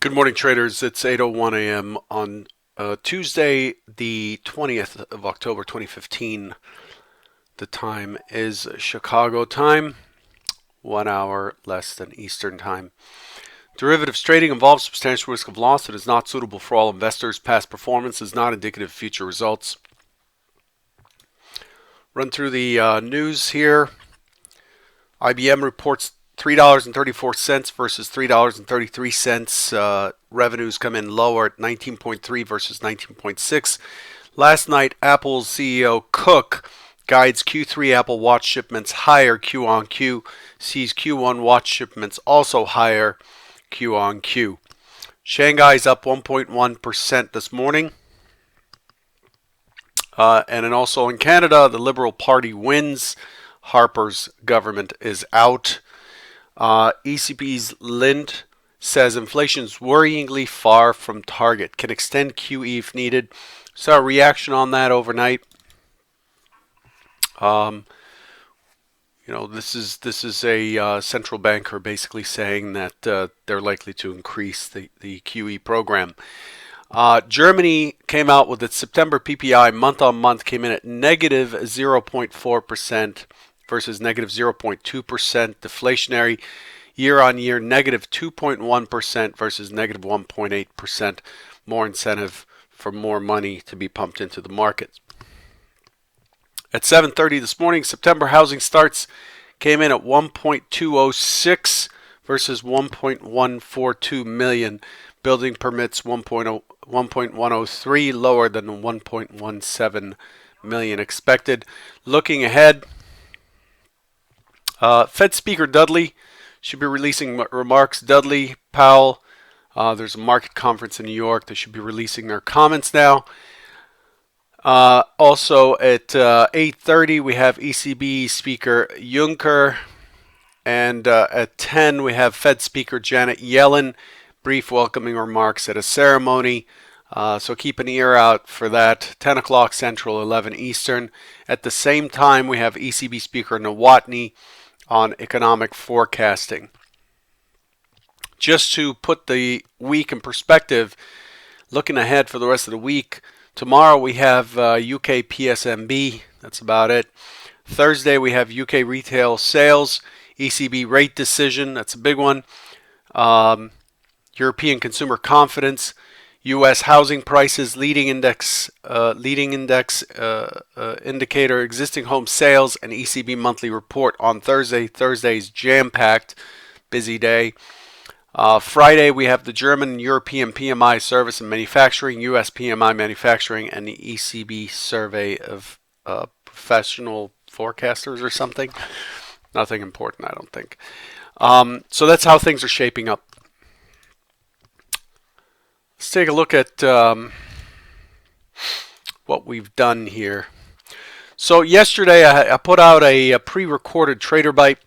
Good morning, traders. It's 8:01 a.m. on Tuesday, the 20th of October, 2015. The time is Chicago time, 1 hour less than Eastern time. Derivatives trading involves substantial risk of loss. It is not suitable for all investors. Past performance is not indicative of future results. Run through the news here. IBM reports $3.34 versus $3.33. Revenues come in lower at 19.3 versus 19.6. Last night, Apple's CEO Cook guides Q3 Apple Watch shipments higher Q on Q, sees Q1 watch shipments also higher Q on Q. Shanghai's up 1.1% this morning. And then also in Canada, the Liberal Party wins. Harper's government is out. ECB's Lind says inflation's worryingly far from target. Can extend QE if needed. Saw a reaction on that overnight. This is a central banker basically saying that they're likely to increase the QE program. Germany came out with its September PPI month-on-month, came in at negative 0.4% versus negative 0.2%. Deflationary year-on-year negative 2.1% versus negative 1.8%. More incentive for more money to be pumped into the market. At 7:30 this morning, September housing starts came in at 1.206 versus 1.142 million. Building permits 1.103, lower than the 1.17 million expected. Looking ahead, Fed Speaker Dudley should be releasing remarks. Dudley, Powell, there's a market conference in New York. They should be releasing their comments now. Also at 8:30 we have ECB Speaker Juncker, and at 10 we have Fed Speaker Janet Yellen. Brief welcoming remarks at a ceremony. So keep an ear out for that. 10 o'clock Central, 11 Eastern. At the same time, we have ECB Speaker Nawatny on economic forecasting. Just to put the week in perspective, looking ahead for the rest of the week, tomorrow we have UK PSMB. That's about it. Thursday we have UK retail sales, ECB rate decision. That's a big one. European consumer confidence, U.S. housing prices, leading index indicator, existing home sales, and ECB monthly report on Thursday. Thursday's jam-packed, busy day. Friday we have the German and European PMI service and manufacturing, U.S. PMI manufacturing, and the ECB survey of professional forecasters or something. Nothing important, I don't think. So that's how things are shaping up. Let's take a look at what we've done here. So yesterday I put out a pre-recorded Trader Bite,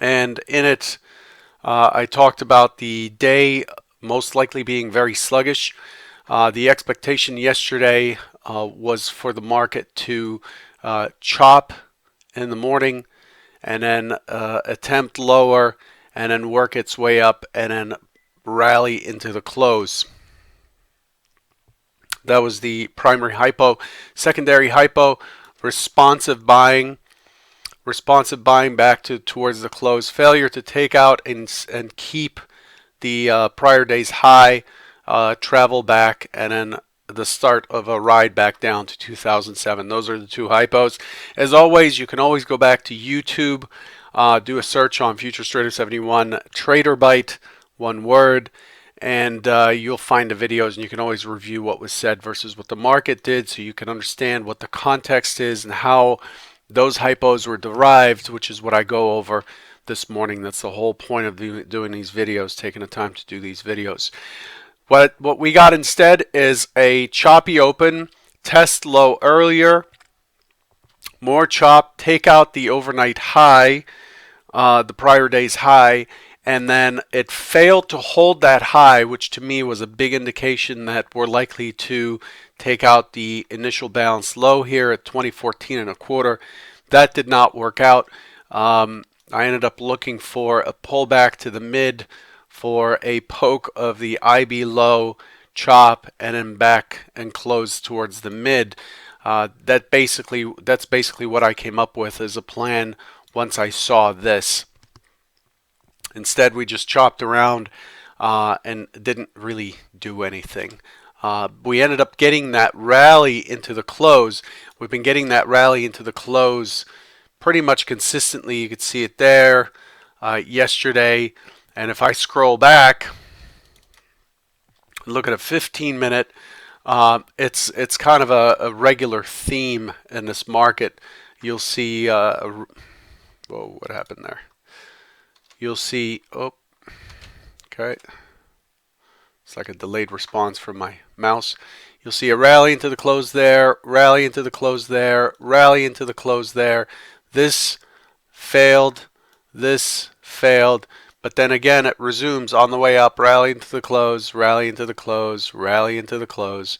and in it I talked about the day most likely being very sluggish. The expectation yesterday was for the market to chop in the morning and then attempt lower and then work its way up and then rally into the close. That was the primary hypo. Secondary hypo, responsive buying back towards the close. Failure to take out and keep the prior day's high, travel back, and then the start of a ride back down to 2007. Those are the two hypos. As always, you can always go back to YouTube, do a search on Futures Trader 71 Trader Bite, one word, and you'll find the videos, and you can always review what was said versus what the market did, so you can understand what the context is and how those hypos were derived, which is what I go over this morning. That's the whole point of doing these videos, taking the time to do these videos. What we got instead is a choppy open, test low earlier, more chop, take out the overnight high, the prior day's high, and then it failed to hold that high, which to me was a big indication that we're likely to take out the initial balance low here at 2014 and a quarter. That did not work out. I ended up looking for a pullback to the mid for a poke of the IB low, chop, and then back and close towards the mid. That's basically what I came up with as a plan once I saw this. Instead, we just chopped around and didn't really do anything. We ended up getting that rally into the close. We've been getting that rally into the close pretty much consistently. You could see it there yesterday. And if I scroll back, look at a 15-minute, it's kind of a regular theme in this market. You'll see, whoa, what happened there? You'll see, oh, okay. It's like a delayed response from my mouse. You'll see a rally into the close there, rally into the close there, rally into the close there. This failed, but then again it resumes on the way up, rally into the close, rally into the close, rally into the close.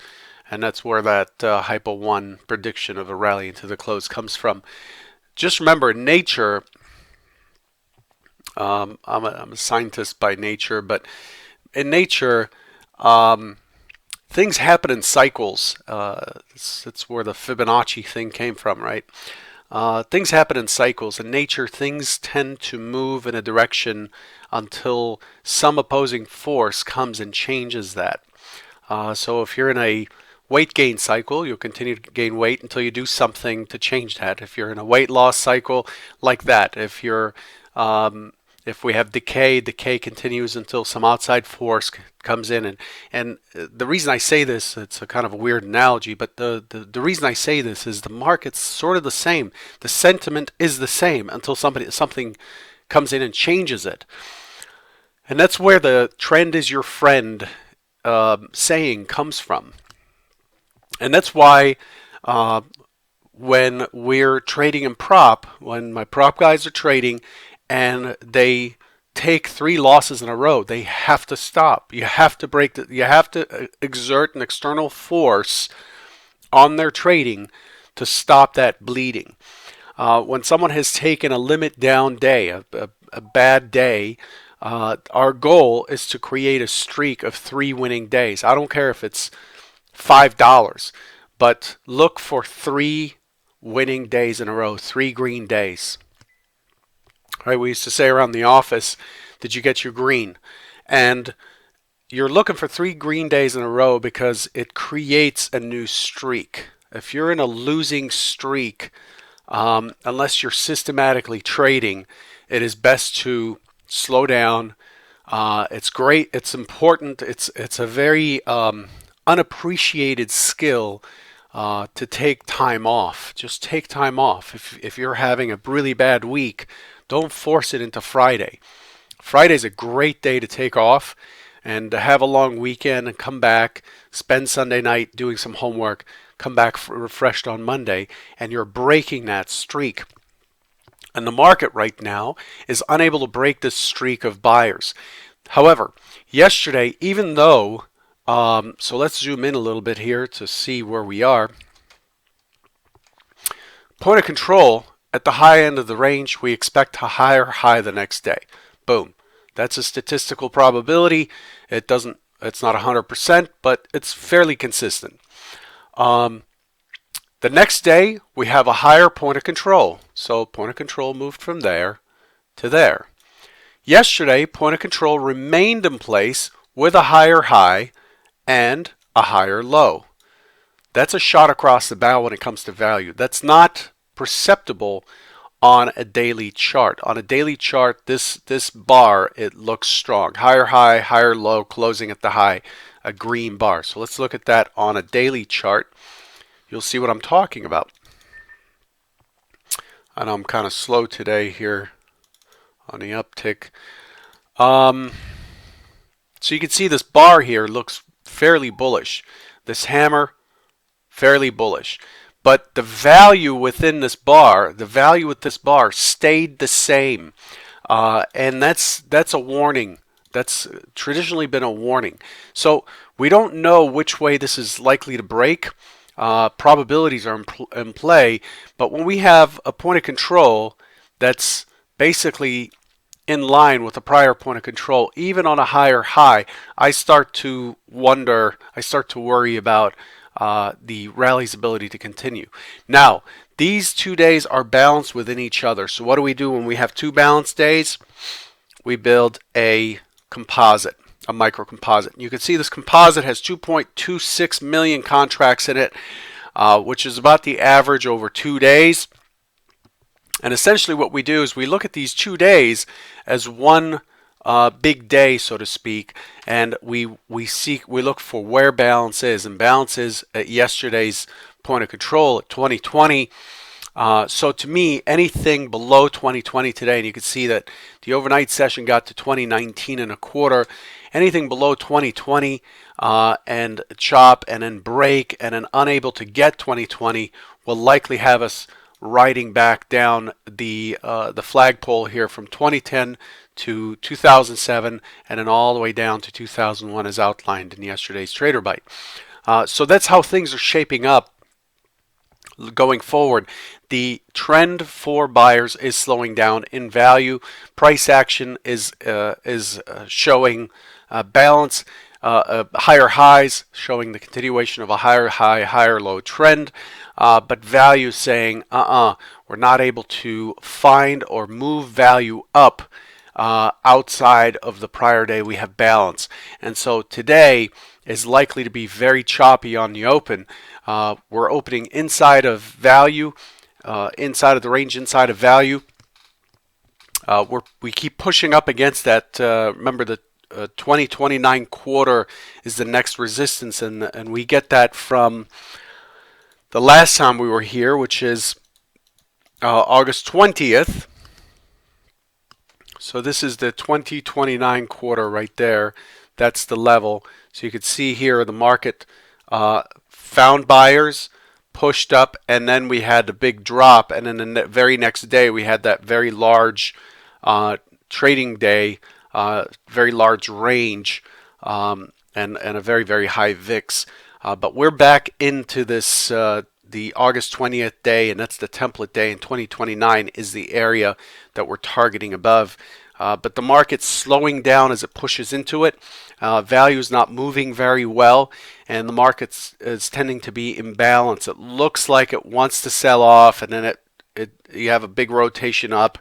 And that's where that Hypo 1 prediction of a rally into the close comes from. Just remember, nature, I'm a scientist by nature, but in nature, things happen in cycles. It's where the Fibonacci thing came from, right? Things happen in cycles. In nature, things tend to move in a direction until some opposing force comes and changes that. So if you're in a weight gain cycle, you'll continue to gain weight until you do something to change that. If you're in a weight loss cycle, like that. If you're if we have decay continues until some outside force comes in. And the reason I say this, it's a kind of a weird analogy, but the reason I say this is the market's sort of the same. The sentiment is the same until something comes in and changes it. And that's where the trend is your friend saying comes from. And that's why when we're trading in prop, when my prop guys are trading, and they take 3 losses in a row, they have to stop. You have to break you have to exert an external force on their trading to stop that bleeding. When someone has taken a limit down day, a bad day, our goal is to create a streak of 3 winning days. I don't care if it's $5, but look for 3 winning days in a row, 3 green days. Right, we used to say around the office, did you get your green? And you're looking for 3 green days in a row because it creates a new streak. If you're in a losing streak, unless you're systematically trading, it is best to slow down. It's great. It's important. It's a very unappreciated skill to take time off. Just take time off. If you're having a really bad week, don't force it into Friday. Friday's a great day to take off and to have a long weekend and come back, spend Sunday night doing some homework, come back refreshed on Monday, and you're breaking that streak. And the market right now is unable to break this streak of buyers. However, yesterday, even though, so let's zoom in a little bit here to see where we are. Point of control, at the high end of the range, we expect a higher high the next day. Boom. That's a statistical probability. It's not 100%, but it's fairly consistent. The next day, we have a higher point of control. So point of control moved from there to there. Yesterday, point of control remained in place with a higher high and a higher low. That's a shot across the bow when it comes to value. That's not perceptible on a daily chart. On a daily chart, this bar, it looks strong. Higher high, higher low, closing at the high, a green bar. So let's look at that on a daily chart. You'll see what I'm talking about. I know I'm kind of slow today here on the uptick. So you can see this bar here looks fairly bullish. This hammer, fairly bullish. But the value within this bar, the value with this bar stayed the same. And that's a warning. That's traditionally been a warning. So we don't know which way this is likely to break. Probabilities are in play. But when we have a point of control that's basically in line with the prior point of control, even on a higher high, I start to wonder, I start to worry about the rally's ability to continue. Now, these 2 days are balanced within each other. So what do we do when we have 2 balanced days? We build a composite, a micro composite. You can see this composite has 2.26 million contracts in it, which is about the average over 2 days. And essentially what we do is we look at these 2 days as one big day, so to speak, and we look for where balance is, and balance is at yesterday's point of control at 2020. So to me, anything below 2020 today, and you can see that the overnight session got to 2019 and a quarter. Anything below 2020 and chop and then break and then unable to get 2020 will likely have us riding back down the flagpole here from 2010 to 2007 and then all the way down to 2001 as outlined in yesterday's Trader Bite. So that's how things are shaping up going forward. The trend for buyers is slowing down in value. Price action is showing balance. Higher highs showing the continuation of a higher high, higher low trend, but value saying, we're not able to find or move value up outside of the prior day. We have balance. And so today is likely to be very choppy on the open. We're opening inside of value, inside of the range, inside of value. We keep pushing up against that. Remember the 2029 quarter is the next resistance, and we get that from the last time we were here, which is August 20th. So this is the 2029 quarter right there. That's the level. So you can see here the market found buyers, pushed up, and then we had the big drop, and then the very next day we had that very large trading day, very large range, and a very, very high VIX. But we're back into this, the August 20th day, and that's the template day, and 2029 is the area that we're targeting above. But the market's slowing down as it pushes into it. Value is not moving very well, and the market is tending to be imbalanced. It looks like it wants to sell off, and then you have a big rotation up.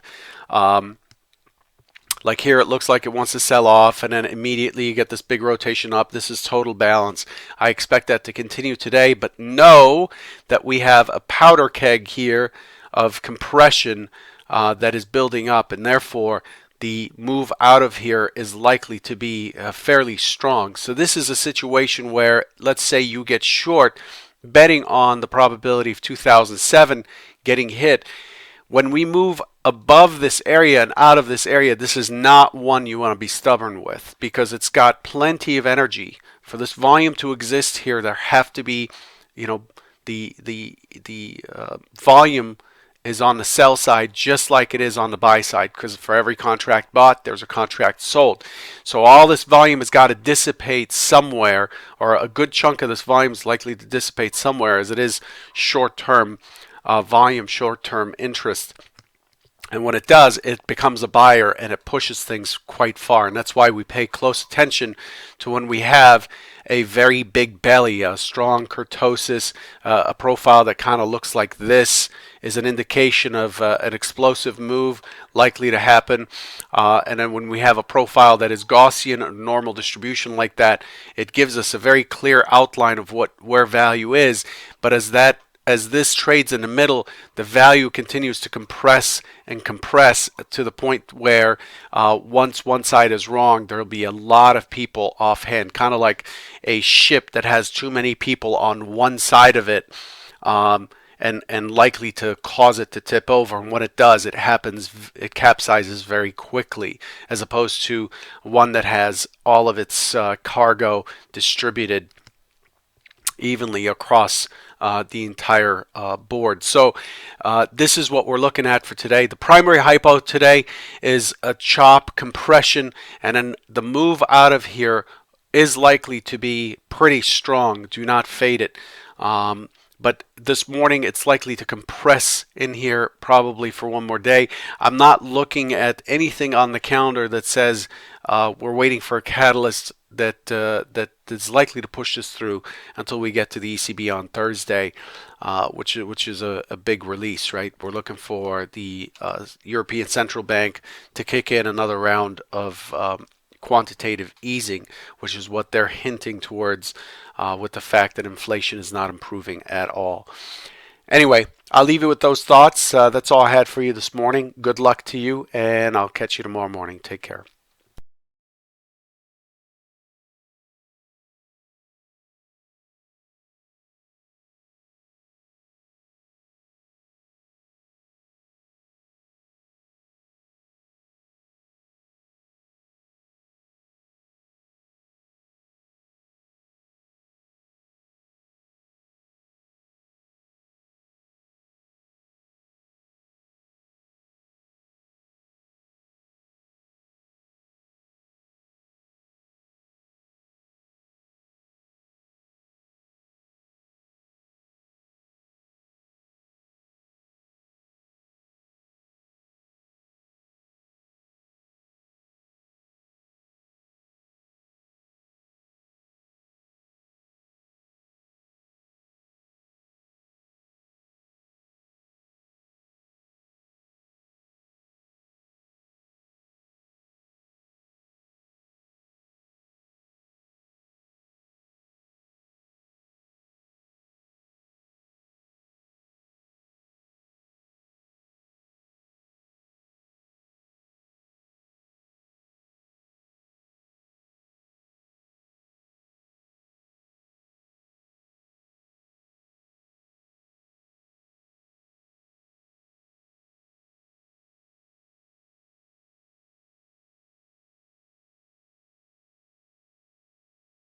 Like here, it looks like it wants to sell off, and then immediately you get this big rotation up. This is total balance. I expect that to continue today, but know that we have a powder keg here of compression that is building up, and therefore the move out of here is likely to be fairly strong. So this is a situation where, let's say you get short, betting on the probability of 2007 getting hit. When we move above this area and out of this area, this is not one you want to be stubborn with, because it's got plenty of energy. For this volume to exist here, there have to be, the volume is on the sell side just like it is on the buy side, because for every contract bought, there's a contract sold. So all this volume has got to dissipate somewhere, or a good chunk of this volume is likely to dissipate somewhere, as it is short-term volume, short-term interest. And when it does, it becomes a buyer and it pushes things quite far. And that's why we pay close attention to when we have a very big belly, a strong kurtosis, a profile that kind of looks like this is an indication of an explosive move likely to happen. And then when we have a profile that is Gaussian or normal distribution like that, it gives us a very clear outline of where value is. But as this trades in the middle, the value continues to compress and compress to the point where once one side is wrong, there will be a lot of people offhand, kind of like a ship that has too many people on one side of it, and likely to cause it to tip over. And when it does, it capsizes very quickly, as opposed to one that has all of its cargo distributed evenly across the entire board. So this is what we're looking at for today. The primary hypo today is a chop compression, and then the move out of here is likely to be pretty strong. Do not fade it. but this morning it's likely to compress in here probably for one more day. I'm not looking at anything on the calendar that says we're waiting for a catalyst that is likely to push this through until we get to the ECB on Thursday, which is a big release, right? We're looking for the European Central Bank to kick in another round of quantitative easing, which is what they're hinting towards with the fact that inflation is not improving at all. Anyway, I'll leave you with those thoughts. That's all I had for you this morning. Good luck to you, and I'll catch you tomorrow morning. Take care.